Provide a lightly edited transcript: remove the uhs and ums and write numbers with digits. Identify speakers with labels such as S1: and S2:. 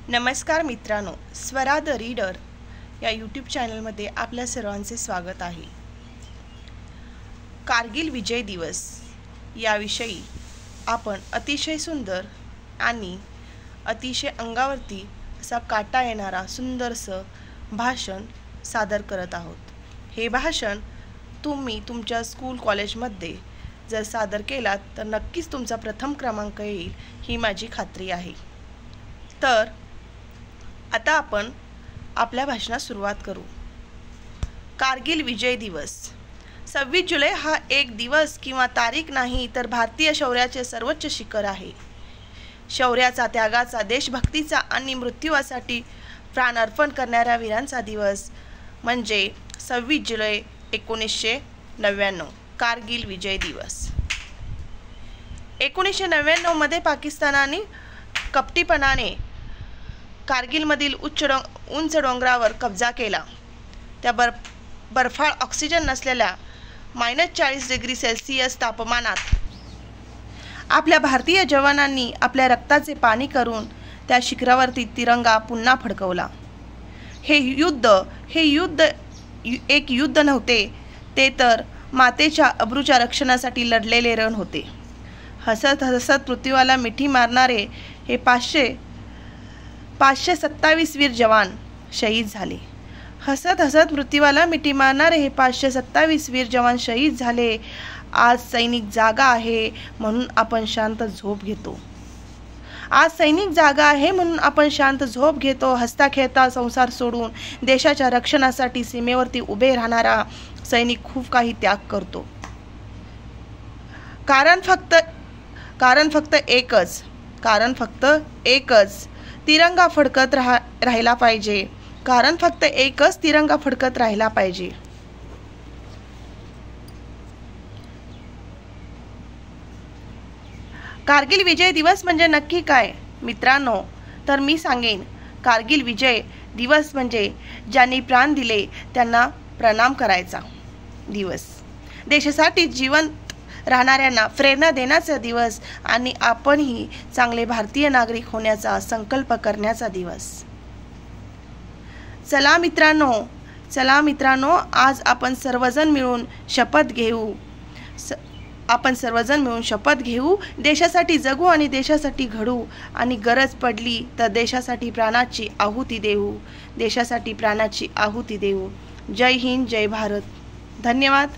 S1: नमस्कार मित्रांनो, Swara the reader या यूट्यूब चॅनलमध्ये आपल्या सर्वांचे स्वागत आहे। कारगिल विजय दिवस याविषयी आपण अतिशय सुंदर आणि अतिशय अंगावरती असा काटा येणारा सुंदरसं भाषण सादर करत आहोत। हे भाषण तुम्ही तुमच्या स्कूल कॉलेजमध्ये जर सादर केलात तर नक्कीच तुमचा प्रथम क्रमांक येईल ही माझी खात्री आहे। तर आता आपण आपल्या भाषणास सुरुवात करू। कारगिल विजय दिवस 26 जुलै हा एक दिवस किंवा तारीख नाही तर भारतीय शौर्याचे सर्वोच्च शिखर आहे। शौर्याचा, त्यागाचा, देशभक्तीचा आणि मृत्यूसाठी प्राण अर्पण करणाऱ्या वीरांचा दिवस म्हणजे 26 जुलै 1999 कारगिल विजय दिवस। 1999 मध्ये पाकिस्तानाने कपटीपणाने कारगिलमधील उंच डोंगरावर कब्जा केला। त्या बर्फाळ ऑक्सिजन नसलेल्या -40 डिग्री सेल्सिअस तापमानात आपल्या भारतीय जवानांनी आपल्या रक्ताचे पाणी करून त्या शिखरावरती तिरंगा पुन्हा फडकवला। हे युद्ध एक युद्ध नव्हते, ते तर मातेच्या अब्रूच्या रक्षणासाठी लढलेले रण होते। हसत हसत पृथ्वीला मिठी मारणारे हे 527 वीर जवान शहीद झाले। हसत हसत मृत्यूला मिठी मारणारे हे 527 वीर जवान शहीद झाले। आज सैनिक जागा आहे म्हणून आपण शांत झोप घेतो। आज सैनिक जागा आहे म्हणून आपण शांत झोप घेतो। हसता खेळता संसार सोडून देशाच्या रक्षणासाठी सीमेवरती उभे राहणारा सैनिक खूप काही त्याग करतो। कारण फक्त एकच तिरंगा फडकत राहिला पाहिजे। कारण फक्त एकच तिरंगा फडकत राहिला पाहिजे। कारगिल विजय दिवस म्हणजे नक्की काय मित्रांनो, तर मी सांगेन, कारगिल विजय दिवस म्हणजे ज्यांनी प्राण दिले त्यांना प्रणाम करायचा दिवस, देशासाठी जिवंत राहणाऱ्यांना प्रेरणा देण्याचा दिवस आणि आपणही चांगले भारतीय नागरिक होण्याचा संकल्प करण्याचा दिवस। चला मित्रांनो, आज आपण सर्वजण मिळून शपथ घेऊ, देशासाठी जगू आणि देशासाठी घडू आणि गरज पडली तर देशासाठी प्राणाची आहुती देऊ। जय हिंद, जय भारत। धन्यवाद।